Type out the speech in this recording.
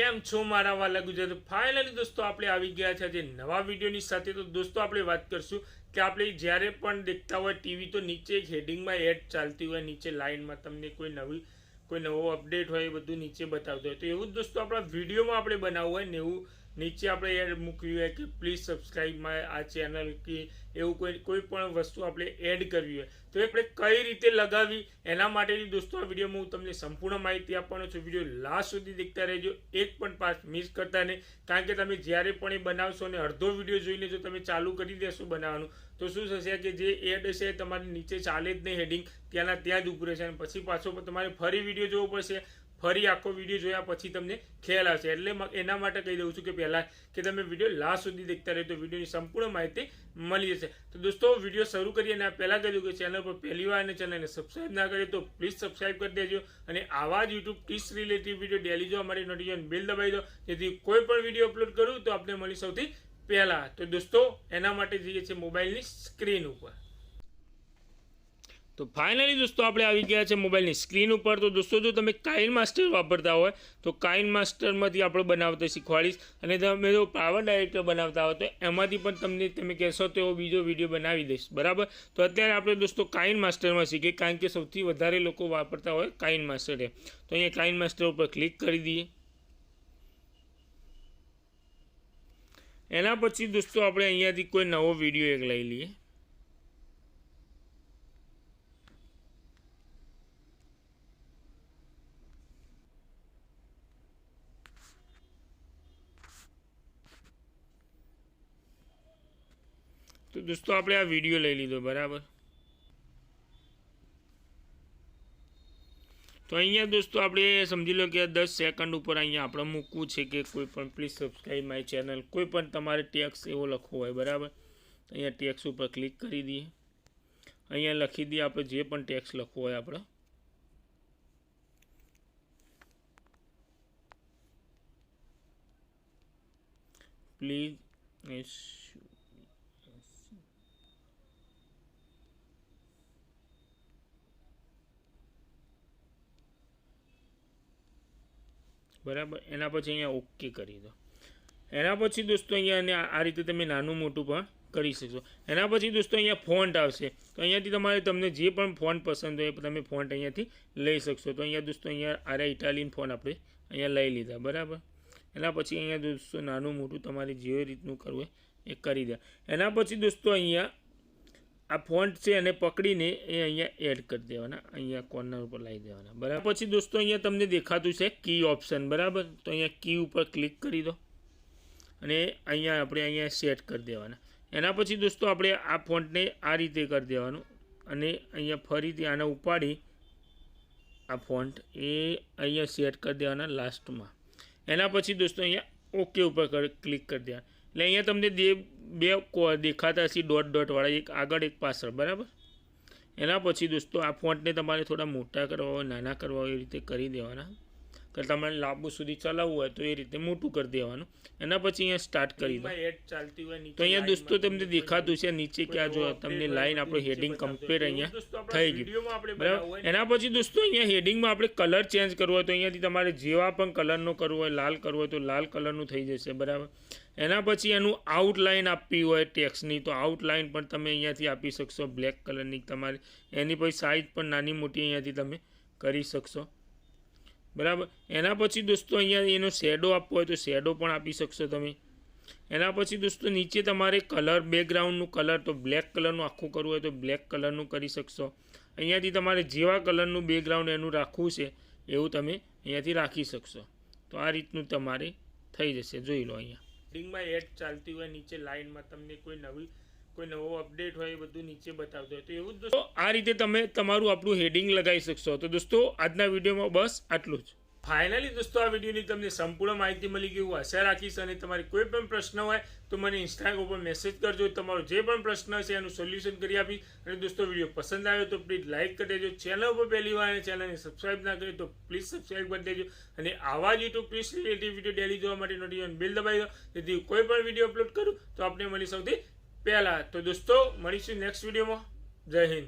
કેમ છો મારા વાલા ગુજરાત ફાઇનલી દોસ્તો આપણે આવી ગયા છે આજે નવા વિડીયોની સાથે। તો દોસ્તો આપણે વાત કરશું કે આપણે જ્યારે પણ દેખતા હોય ટીવી તો નીચે એક હેડિંગમાં એડ ચાલતી હોય, નીચે લાઇનમાં તમને કોઈ નવો અપડેટ હોય એ બધું નીચે બતાવતું હોય। તો એવું જ દોસ્તો આપણા વિડીયોમાં આપણે બનાવવું હોય ને એવું નીચે આપણે એડ મૂકવી હોય કે પ્લીઝ સબસ્ક્રાઈબ માય આ ચેનલ કે એવું કોઈ પણ વસ્તુ આપણે એડ કરવી હોય તો આપણે કઈ રીતે લગાવી એના માટેની દોસ્તો આ વિડીયોમાં હું તમને સંપૂર્ણ માહિતી આપવાનો છું। વિડીયો લાસ્ટ સુધી દેખતા રહેજો, એક પણ પાર્ટ મિસ કરતા નહીં, કારણ કે તમે જ્યારે પણ એ બનાવશો ને અડધો વિડીયો જોઈને જો તમે ચાલુ કરી દેશો બનાવવાનું તો શું થશે કે જે એડ હશે તમારી નીચે ચાલે જ નહીં, હેડિંગ ત્યાં જ ઉભું રહેશે અને પછી પાછો તમારે ફરી વિડીયો જોવો પડશે, ફરી આખો વિડીયો જોયા પછી તમને ખ્યાલ આવશે। એટલે એના માટે કહી દઉં છું કે પહેલાં કે તમે વિડીયો લાસ્ટ સુધી દેખતા રહે તો વિડીયોની સંપૂર્ણ માહિતી મળી જશે। તો દોસ્તો વિડીયો શરૂ કરીએ અને પહેલાં કહી દઉં કે ચેનલ પર પહેલી વાર અને ચેનલને સબસ્ક્રાઈબ ના કરીએ તો પ્લીઝ સબસ્ક્રાઈબ કરી દેજો અને આવા જ YouTube tips relative video daily જોવા માટે નોટિફિકેશન બેલ દબાવી દો જેથી કોઈ પણ વિડીયો અપલોડ કરું તો આપણે મળી સૌથી પહેલાં। તો દોસ્તો એના માટે જઈએ છીએ મોબાઈલની સ્ક્રીન ઉપર। તો ફાઇનલી દોસ્તો આપણે આવી ગયા છે મોબાઈલની સ્ક્રીન ઉપર। તો દોસ્તો જો તમે કાઇનમાસ્ટર વાપરતા હોય તો કાઇનમાસ્ટરમાંથી આપણે બનાવતા શીખવાડીશ અને તમે જો પાવર ડાયરેક્ટર બનાવતા હોય તો એમાંથી પણ તમે કહેશો તો એવો બીજો વિડીયો બનાવી દઈશ, બરાબર। તો અત્યારે આપણે દોસ્તો કાઇનમાસ્ટરમાં શીખીએ કારણ કે સૌથી વધારે લોકો વાપરતા હોય કાઇનમાસ્ટર છે। તો અહીંયા કાઇનમાસ્ટર ઉપર ક્લિક કરી દઈએ। એના પછી દોસ્તો આપણે અહીંયાથી કોઈ નવો વિડીયો એક લઈ લઈએ। તો દોસ્તો આપણે આ વિડીયો લઈ લીધો, બરાબર। તો અહીંયા દોસ્તો આપણે સમજી લો કે 10 સેકન્ડ ઉપર અહીંયા આપણે મૂકવું છે કે કોઈ પણ પ્લીઝ સબસ્ક્રાઈબ માય ચેનલ, કોઈ પણ તમારે ટેક્સ એવો લખવો હોય, બરાબર। અહીંયા ટેક્સ ઉપર ક્લિક કરી દઈએ, અહીંયા લખી દઈએ આપણે જે પણ ટેક્સ લખવો હોય આપણે। પ્લીઝ બરાબર। એના પછી અહીંયા ઓકે કરી દો। એના પછી દોસ્તો અહીંયા આ રીતે તમે નાનું મોટું પણ કરી શકશો। એના પછી દોસ્તો અહીંયા ફોન્ટ આવશે તો અહીંયાથી તમને જે પણ ફોન્ટ પસંદ હોય તમે ફોન્ટ અહીંયાથી લઈ શકશો। તો અહીંયા દોસ્તો અહીંયા આરા ઇટાલિયન ફોન્ટ આપણે અહીંયા લઈ લીધા, બરાબર। એના પછી અહીંયા દોસ્તો નાનું મોટું તમારે જે રીતનું કરવું હોય એ કરી દે। એના પછી દોસ્તો અહીંયા આ ફોન્ટ છે એને પકડીને એ અહીંયા એડ કરી દેવાના, અહીંયા કોર્નર ઉપર લાવી દેવાના, બરાબર। પછી દોસ્તો અહીંયા તમને દેખાતું છે કી ઓપ્શન, બરાબર। તો અહીંયા કી ઉપર ક્લિક કરી દો અને અહીંયા આપણે અહીંયા સેટ કરી દેવાના। એના પછી દોસ્તો આપણે આ ફોન્ટને આ રીતે કરી દેવાનું અને અહીંયા ફરીથી આને ઉપાડી આ ફોન્ટ એ અહીંયા સેટ કરી દેવાના લાસ્ટમાં। એના પછી દોસ્તો અહીંયા ઓકે ઉપર ક્લિક કરી દેવાના। એટલે અહીંયા તમને બે દેખાતા હશે ડોટ ડોટવાળા, એક આગળ એક પાછળ, બરાબર। એના પછી દોસ્તો આ ફોન્ટને તમારે થોડા મોટા કરવા હોય, નાના કરવા હોય એ રીતે કરી દેવાના, કે તમારે લાંબુ સુધી ચલાવવું હોય તો એ રીતે મોટું કરી દેવાનું। એના પછી અહીંયા સ્ટાર્ટ કરી દો। એડ ચાલતી હોય તો અહીંયા દોસ્તો તમને દેખાતું છે નીચે ક્યાં જો તમને લાઈન આપણું હેડિંગ કમ્પ્લીટ અહીંયા થઈ ગયું, બરાબર। એના પછી દોસ્તો અહીંયા હેડિંગમાં આપણે કલર ચેન્જ કરવો હોય તો અહીંયાથી તમારે જેવા પણ કલરનો કરવો હોય, લાલ કરવો હોય તો લાલ કલરનું થઈ જશે, બરાબર। એના પછી એનું આઉટલાઇન આપવી હોય ટેક્સની તો આઉટલાઇન પણ તમે અહીંયાથી આપી શકશો બ્લેક કલરની તમારે। એની પછી સાઇઝ પણ નાની મોટી અહીંયાથી તમે કરી શકશો, બરાબર। એના પછી દોસ્તો અહીંયા એનો શેડો આપવો હોય તો શેડો પણ આપી શકશો તમે। એના પછી દોસ્તો નીચે તમારે કલર બેકગ્રાઉન્ડનું કલર તો બ્લેક કલરનું આખું કરવું હોય તો બ્લેક કલરનું કરી શકશો। અહીંયાથી તમારે જેવા કલરનું બેકગ્રાઉન્ડ એનું રાખવું છે એવું તમે અહીંયાથી રાખી શકશો। તો આ રીતનું તમારે થઈ જશે, જોઈ લો। અહીંયા હેડિંગમાં એડ ચાલતી હોય નીચે લાઇનમાં તમને કોઈ નવો અપડેટ હોય એ બધું નીચે બતાવતું હોય તો એવું જ દોસ્તો આ રીતે તમે તમારું આપણું હેડિંગ લગાવી શકશો। તો દોસ્તો આજના વિડીયોમાં બસ આટલું જ। ફાઇનલી દોસ્તો આ વિડીયોની તમને સંપૂર્ણ માહિતી મળી ગઈ હું આશા રાખીશ અને તમારી કોઈ પણ પ્રશ્ન હોય તો મને ઇન્સ્ટાગ્રામ ઉપર મેસેજ કરજો, તમારો જે પણ પ્રશ્ન હશે એનું સોલ્યુશન કરી આપીશ। અને દોસ્તો વિડીયો પસંદ આવ્યો તો પ્લીઝ લાઇક કરી દેજો, ચેનલ ઉપર પહેલી વાર અને ચેનલને સબસ્ક્રાઈબ ના કરી તો પ્લીઝ સબસ્ક્રાઈબ કરી દેજો અને આવા જ YouTube please relative video daily જોવા માટે નોટિફિકેશન બેલ દબાવી દો જેથી કોઈ પણ વિડીયો અપલોડ કરું તો આપણે મળી સૌથી પહેલાં। તો દોસ્તો મળીશું નેક્સ્ટ વિડીયોમાં। જય હિન્દ।